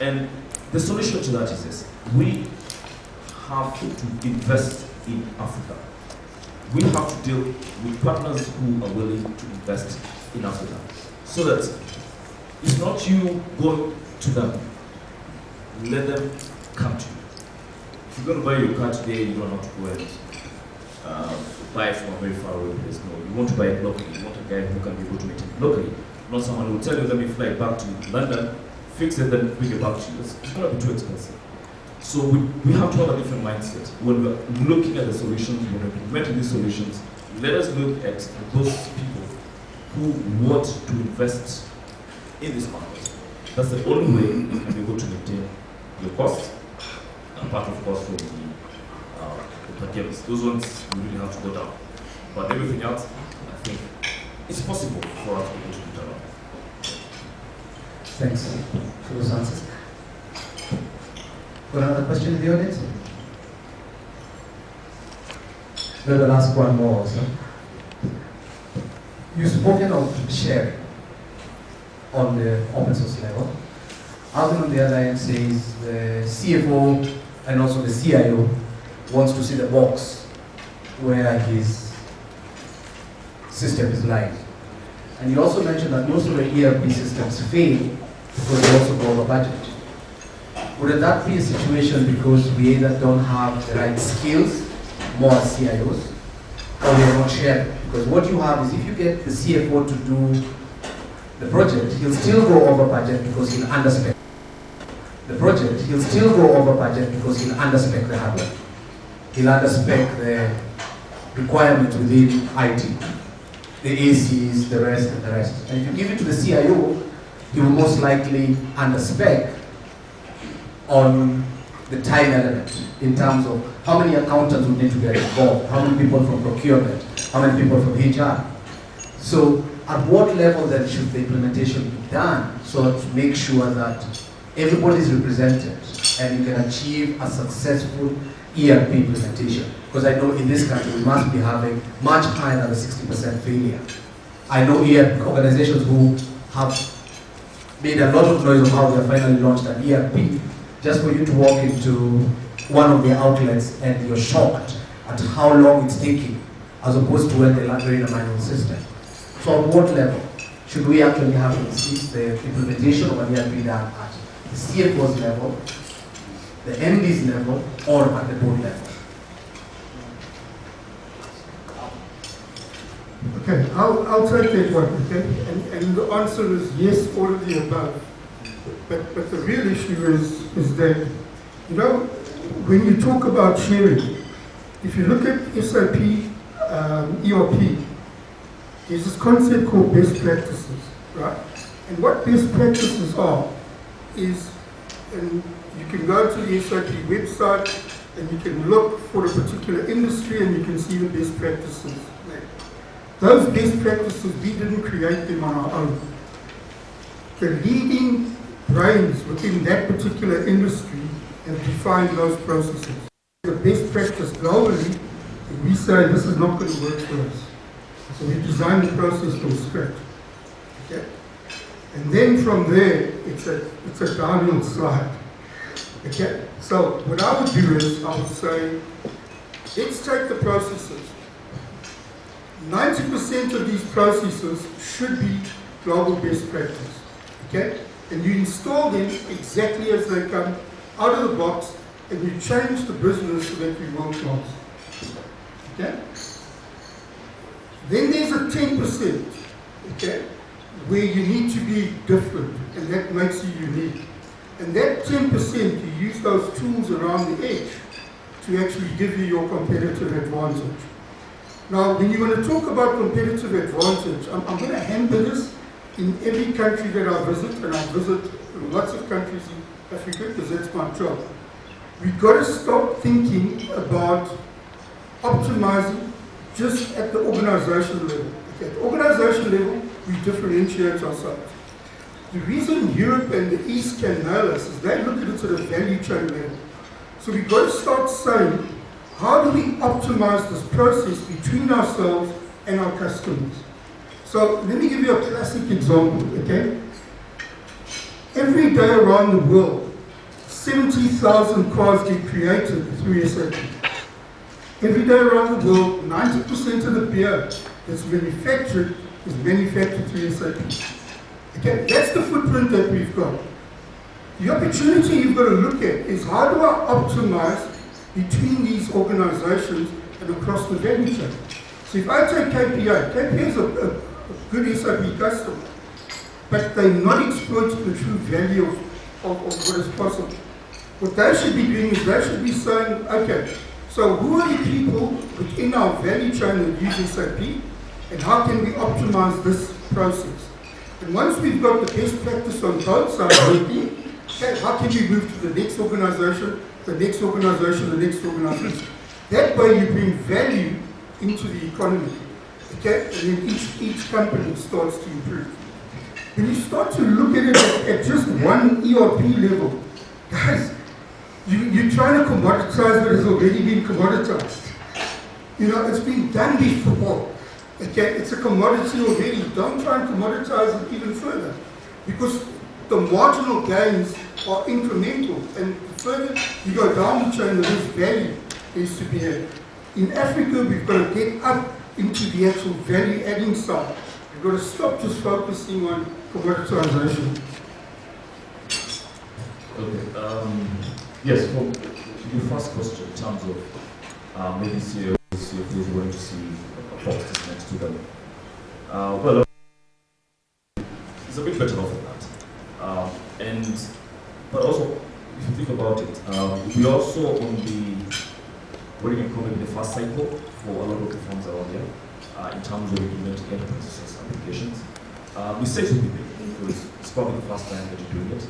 And the solution to that is this. We have to invest in Africa. We have to deal with partners who are willing to invest in Africa. So that it's not you going to them, let them come to you. If you're going to buy your car today, you don't have to go and buy it from a very far away place. No, you want to buy it locally. You want a guy who can be able to maintain it locally. Not someone who will tell you, let me fly back to London, fix it, then bring it back to you. It's going to be too expensive. So we have to have a different mindset. When we're looking at the solutions, when we're implementing these solutions, let us look at those people who want to invest in this market. That's the only way you can be able to maintain your costs, and part of cost from the procurements. Those ones we really have to go down. But everything else, I think it's possible for us to be able to do that. Thanks for those answers. Got another question in the audience? Maybe I'll ask one more also. You've spoken of sharing on the open source level. Alvin on the other end says the CFO and also the CIO wants to see the box where his system is lying. And you also mentioned that most of the ERP systems fail because they also go over budget. Would that be a situation because we either don't have the right skills, more as CIOs, or we are not sharing? Because what you have is if you get the CFO to do the project, he'll still go over budget because he'll underspec. The project, he'll still go over budget because he'll underspec the hardware. He'll underspec the requirements within IT, the ACs, the rest, and the rest. And if you give it to the CIO, he will most likely underspec on the time element in terms of how many accountants would need to get involved, how many people from procurement, how many people from HR. So at what level then should the implementation be done so to make sure that everybody is represented and you can achieve a successful ERP implementation? Because I know in this country we must be having much higher than the 60% failure. I know ERP organizations who have made a lot of noise of how they have finally launched an ERP, just for you to walk into one of their outlets and you're shocked at how long it's taking, as opposed to when they're in a manual system. So at what level should we actually have the implementation of an ERP done at the CFO's level, the MD's level, or at the board level? Okay, I'll take that one, okay? And the answer is yes, all of the above. But the real issue is that, you know, when you talk about sharing, if you look at SAP ERP, there's this concept called best practices, right? And what best practices are is, and you can go to the SAP website and you can look for a particular industry and you can see the best practices. Those best practices, we didn't create them on our own. The leading brains within that particular industry have defined those processes. The best practice globally, we say this is not going to work for us. So we design the process from scratch. Okay? And then from there, it's a downhill slide. Okay? So what I would do is, I would say, let's take the processes. 90% of these processes should be global best practice. Okay? And you install them exactly as they come out of the box, and you change the business so that we world class. Okay? Then there's a 10%, okay, where you need to be different, and that makes you unique. And that 10%, you use those tools around the edge to actually give you your competitive advantage. Now, when you're going to talk about competitive advantage, I'm going to hamper this in every country that I visit, and I visit lots of countries in Africa because that's my job. We've got to stop thinking about optimizing just at the organizational level. Okay, at the organizational level, we differentiate ourselves. The reason Europe and the East can nail us is they look at it at a value chain level. So we've got to start saying, how do we optimize this process between ourselves and our customers? So let me give you a classic example, okay? Every day around the world, 70,000 cars get created through SAP. Every day around the world, 90% of the beer that's manufactured is manufactured through SAP. Okay, that's the footprint that we've got. The opportunity you've got to look at is how do I optimize between these organizations and across the value chain. So if I take KPA is a good SAP customer, but they're not exploiting the true value of what is possible. What they should be doing is they should be saying, okay, so who are the people within our value chain that use SAP, and how can we optimize this process? And once we've got the best practice on both sides, okay, how can we move to the next organization, the next organization, the next organization? That way you bring value into the economy, okay? And then each company starts to improve. When you start to look at it at just one ERP level, guys, you're trying to commoditize what has already been commoditized. You know, it's been done before. Okay, it's a commodity already. Don't try and commoditize it even further, because the marginal gains are incremental, and the further you go down the chain, the less value is to be had. In Africa, we've got to get up into the actual value-adding side. We've got to stop just focusing on commoditization. Okay. Yes, for your first question in terms of maybe CFOs wanting to see a box next to them. Well, it's a bit better off than that. But also, if you think about it, we also on the, what do you call it, the first cycle for a lot of the firms around here in terms of implementing enterprise applications. We say to people, because it's probably the first time that you're doing it.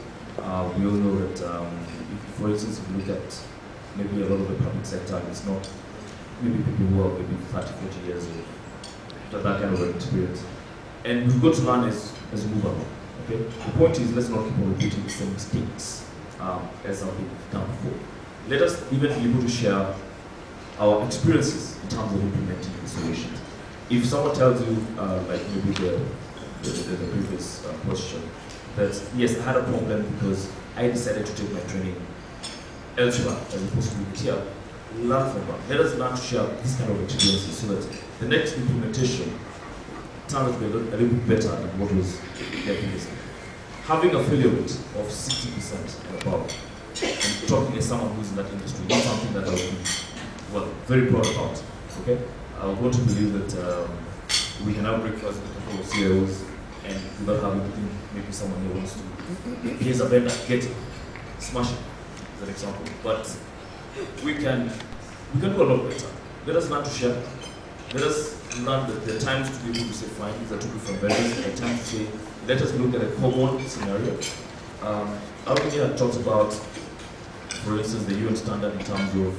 We all know that, for instance, if you look at maybe a lot of the public sector, it's not maybe people who are maybe 30, 40 years of that kind of experience. And we've got to learn as we move along. Okay? The point is, let's not keep on repeating the same mistakes as have been done before. Let us even be able to share our experiences in terms of implementing the solutions. If someone tells you, like maybe the previous question, that yes, I had a problem because I decided to take my training elsewhere as opposed to it here. Learn from that. Let us learn to share this kind of experiences so that the next implementation turns out to be a little bit better than what was there previously. Having a failure rate of 60% and above, and talking as someone who's in that industry, is something that I would be, well, very proud about. Okay? I would want to believe that we can have breakfast with a couple of CEOs and without having to think maybe someone here wants to. Here's a vendor, get it, smash it, as an example. But we can do a lot better. Let us learn to share. Let us learn that there are times to be able to say, fine, these are two different vendors. There are times to say, let us look at a common scenario. Albania talks about, for instance, the UN standard in terms of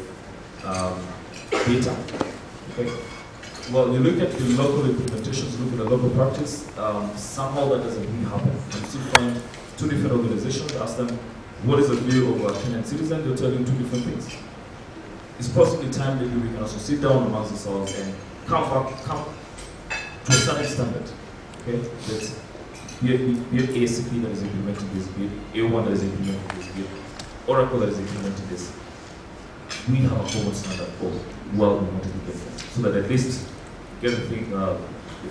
data. Okay. Well, you look at the local implementations, look at the local practice, somehow that doesn't really happen. You still find two different organizations, ask them, what is the view of a Kenyan citizen? They'll tell you two different things. It's possibly time that we can also sit down amongst ourselves and come to a certain standard. Okay? That be it ACP that is implementing this, be it A1 that is implementing this, be it Oracle that is implementing this. We have a common standard for well we want to be different. So that at least get the thing, the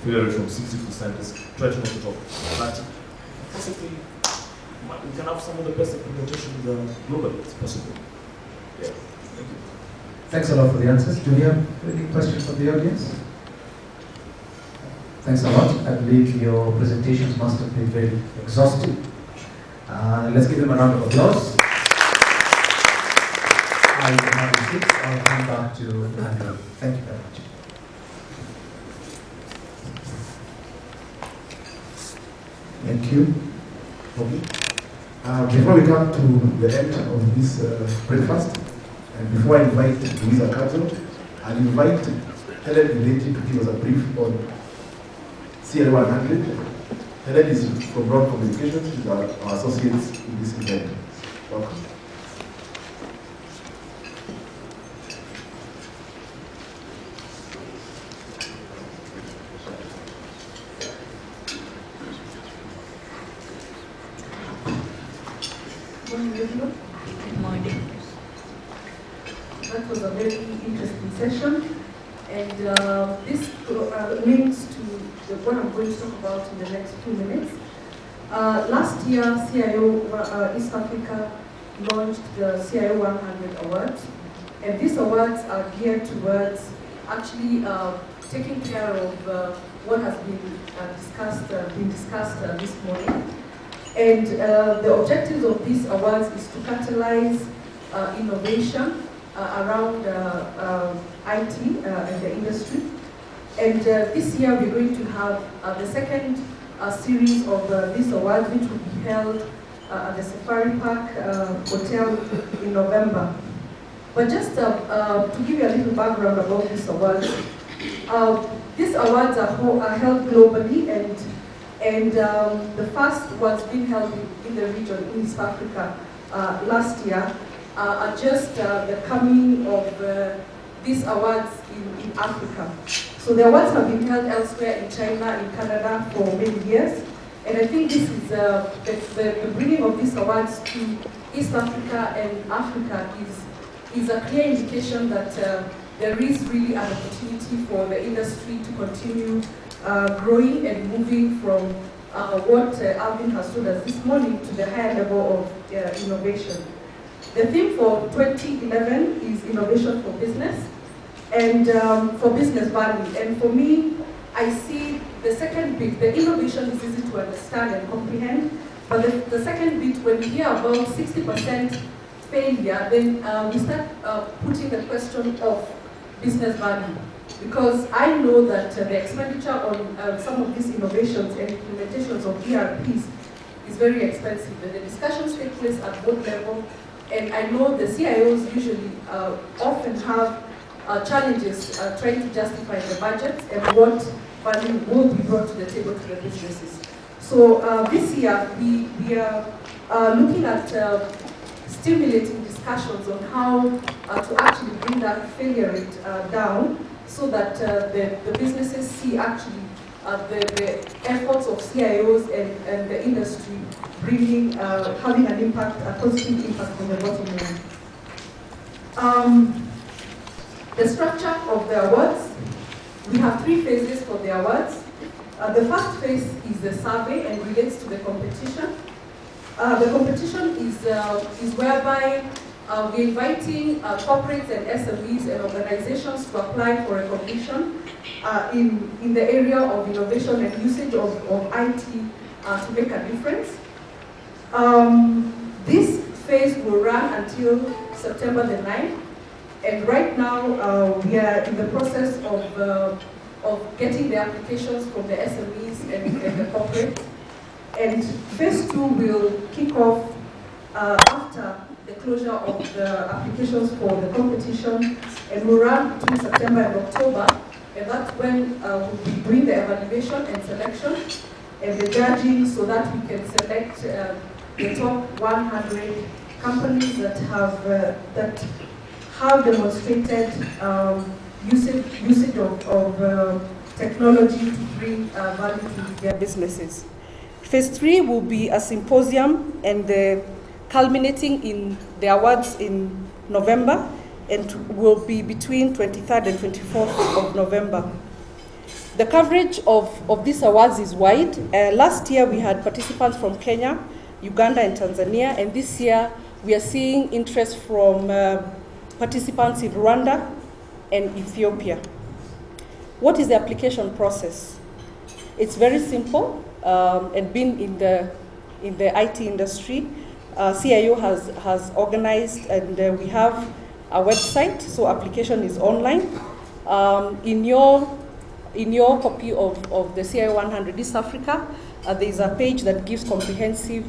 failure rate from 60% is try to knock it off. But possibly we can have some of the best implementations globally. It's possible. Yeah. Thank you. Thanks a lot for the answers. Do we have any questions from the audience? Thanks a lot. I believe your presentations must have been very exhaustive. Let's give them a round of applause. I will have a seat. I'll hand back to Andrew. Thank you very much. Thank you. Before we come to the end of this breakfast, and before I invite Louisa Kadzo, I'll invite Helen Mileti to give us a brief on CL100. Helen is from Broad Communications, she's our associates in this event. Welcome. Good morning. That was a very interesting session, and this links to what I'm going to talk about in the next few minutes. Last year, CIO East Africa launched the CIO 100 Awards, and these awards are geared towards actually taking care of what has been discussed this morning. And the objectives of these awards is to catalyze innovation around IT and the industry. And this year we're going to have the second series of these awards, which will be held at the Safari Park Hotel in November. But just to give you a little background about these awards are held globally, and the first was being held in the region, in East Africa, last year, are just the coming of these awards in Africa. So the awards have been held elsewhere in China, in Canada for many years, and I think this is the bringing of these awards to East Africa and Africa is a clear indication that there is really an opportunity for the industry to continue growing and moving from what Alvin has told us this morning to the higher level of innovation. The theme for 2011 is innovation for business and for business value. And for me, I see the second bit, the innovation is easy to understand and comprehend, but the second bit, when we hear about 60% failure, then we start putting the question of business value. Because I know that the expenditure on some of these innovations and implementations of ERPs is very expensive. And the discussions take place at both levels. And I know the CIOs usually often have challenges trying to justify the budget and what value will be brought to the table to the businesses. So this year, we are looking at stimulating discussions on how to actually bring that failure rate down, so that the businesses see actually the efforts of CIOs and the industry bringing, having an impact, a positive impact on the bottom line. The structure of the awards, we have 3 phases for the awards. The first phase is the survey and relates to the competition. The competition is whereby we're inviting corporates and SMEs and organizations to apply for recognition in the area of innovation and usage of IT to make a difference. This phase will run until September the 9th, and right now we are in the process of getting the applications from the SMEs and the corporate. And phase 2 will kick off after the closure of the applications for the competition, and will run between September and October. And that's when we'll be doing the evaluation and selection and the judging, so that we can select the top 100 companies that have demonstrated usage of technology to bring value to their businesses. Phase 3 will be a symposium and culminating in the awards in November, and will be between 23rd and 24th of November. The coverage of these awards is wide. Last year we had participants from Kenya, Uganda and Tanzania, and this year we are seeing interest from participants in Rwanda and Ethiopia. What is the application process? It's very simple, and being in the IT industry, CIO has organized, and we have a website, so application is online. In your copy of the CIO 100 East Africa, there is a page that gives comprehensive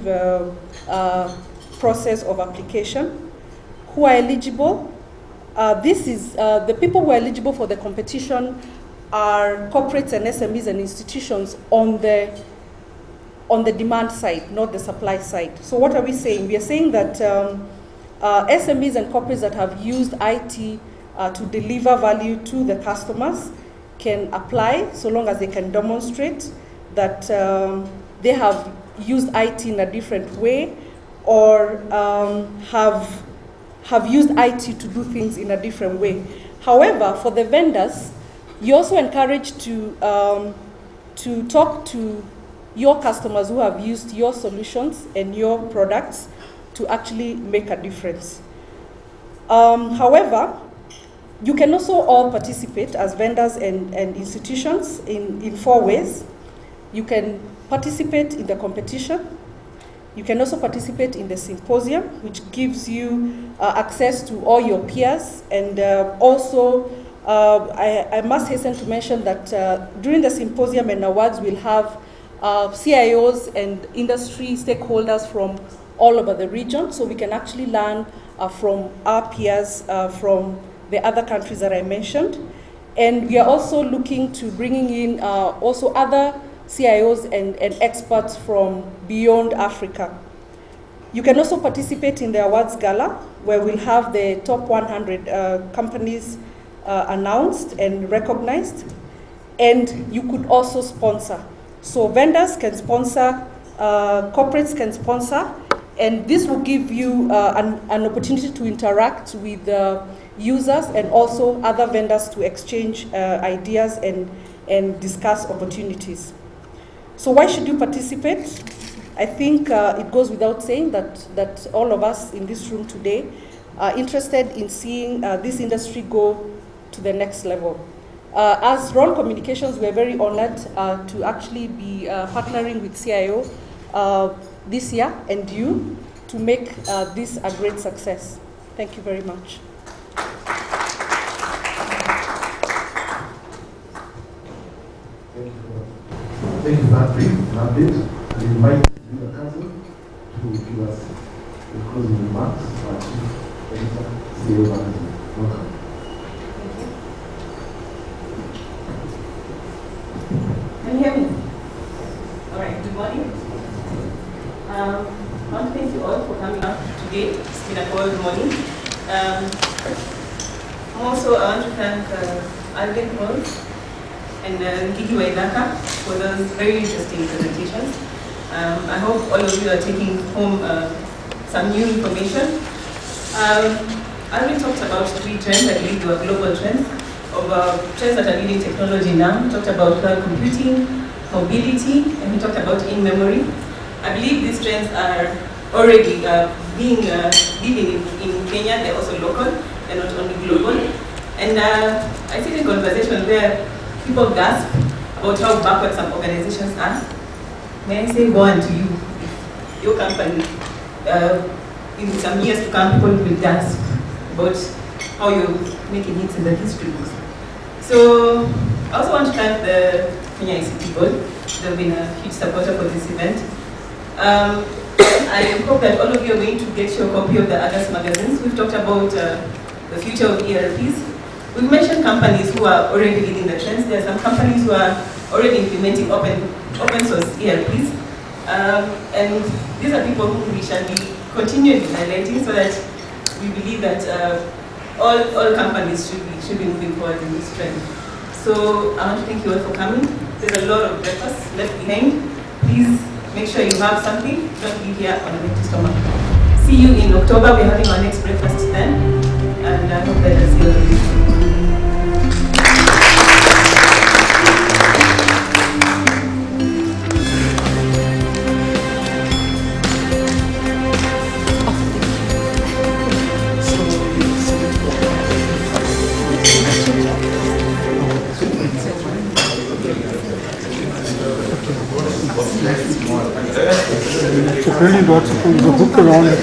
process of application. Who are eligible? This is the people who are eligible for the competition are corporates and SMEs and institutions on the demand side, not the supply side. So what are we saying? We are saying that SMEs and corporates that have used IT to deliver value to the customers can apply, so long as they can demonstrate that they have used IT in a different way, or have used IT to do things in a different way. However, for the vendors, you're also encouraged to talk to your customers who have used your solutions and your products to actually make a difference. However, you can also all participate as vendors and institutions in 4 ways. You can participate in the competition. You can also participate in the symposium, which gives you access to all your peers. And also, I must hasten to mention that during the symposium and awards, we'll have CIOs and industry stakeholders from all over the region, so we can actually learn from our peers from the other countries that I mentioned. And we are also looking to bringing in also other CIOs and experts from beyond Africa. You can also participate in the awards gala, where we'll have the top 100 companies announced and recognized. And you could also sponsor. So vendors can sponsor, corporates can sponsor, and this will give you an opportunity to interact with users and also other vendors to exchange ideas and discuss opportunities. So why should you participate? I think it goes without saying that all of us in this room today are interested in seeing this industry go to the next level. As Ron Communications, we're very honored to actually be partnering with CIO this year and you to make this a great success. Thank you very much. Thank you for that brief update. I invite the council to give us the closing remarks. Our Chief Editor, CEO Magazine. Welcome. Can you hear me? All right, good morning. I want to thank you all for coming out today. It's been a cold morning. Also, I want to thank Alvin Holmes and Ngigi Waidaka for those very interesting presentations. I hope all of you are taking home some new information. Alvin talked about 3 trends, I believe they were global trends, of trends that are leading technology now. He talked about cloud computing, mobility, and he talked about in-memory. I believe these trends are already being living in Kenya. They're also local, they're not only global. And I see the conversation where people gasp about how backward some organizations are. May I say one to you? Your company, in some years to come, people will gasp about how you're making hits in the history books. So I also want to thank the Kenya ICT Board. They've been a huge supporter for this event. I hope that all of you are going to get your copy of the August magazines. We've talked about the future of ERPs. We've mentioned companies who are already leading the trends. There are some companies who are already implementing open source ERPs. And these are people who we shall be continually highlighting so that we believe that all companies should be moving forward in this trend. So I want to thank you all for coming. There's a lot of breakfast left behind. Please make sure you have something. Don't leave here on an empty stomach. See you in October. We're having our next breakfast then. And I hope that I'll see you all. Really lots of things, a hook around it.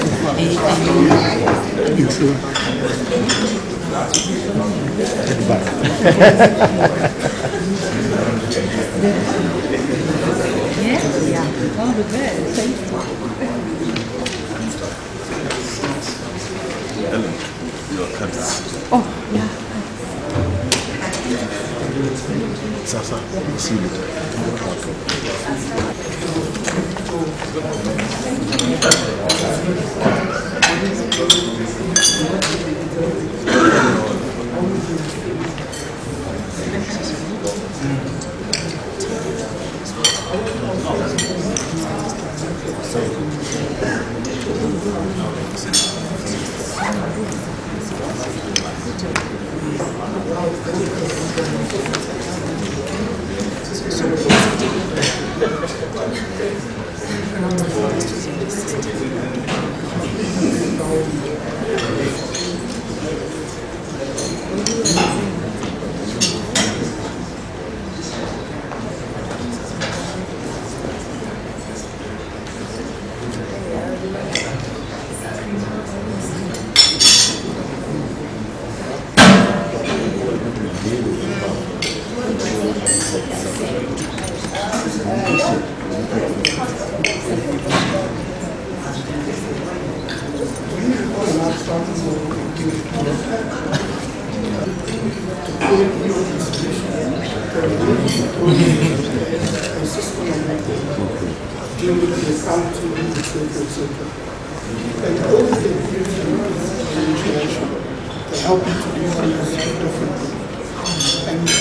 Sure. Sasa, see it.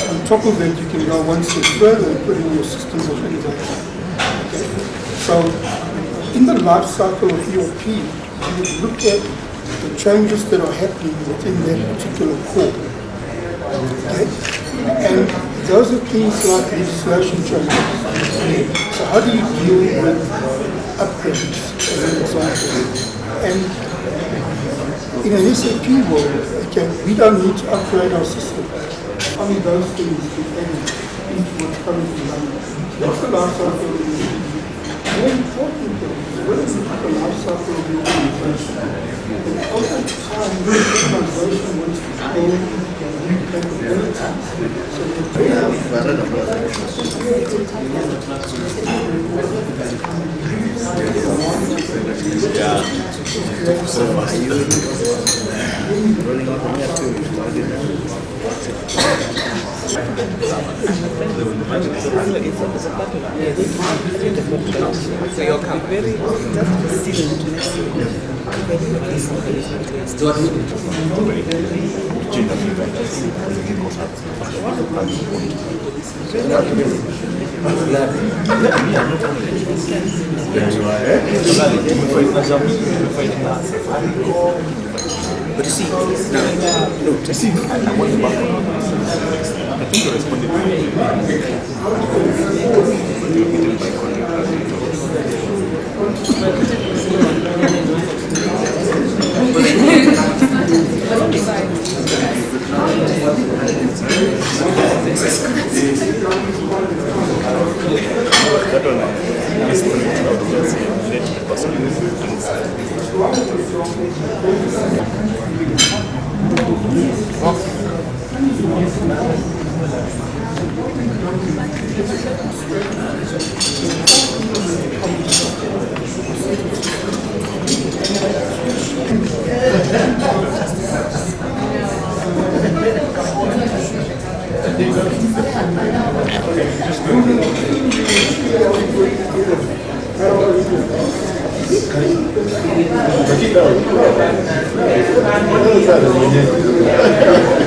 On top of that, you can go one step further and put in your systems of innovation. Okay? So, in the life cycle of ERP, you would look at the changes that are happening within that particular core. Okay? And those are things like legislation changes. Okay? So how do you deal with upgrades, as an example? And in an SAP world, okay, we don't need to upgrade our system. Only those things depend into what's currently running. That's the life cycle of the organization. More importantly, what is the life cycle of the organization? And over time, the organization wants to build new capabilities. So But you see, no, just see, I want the back. I think you responded that one is let the person Gracias.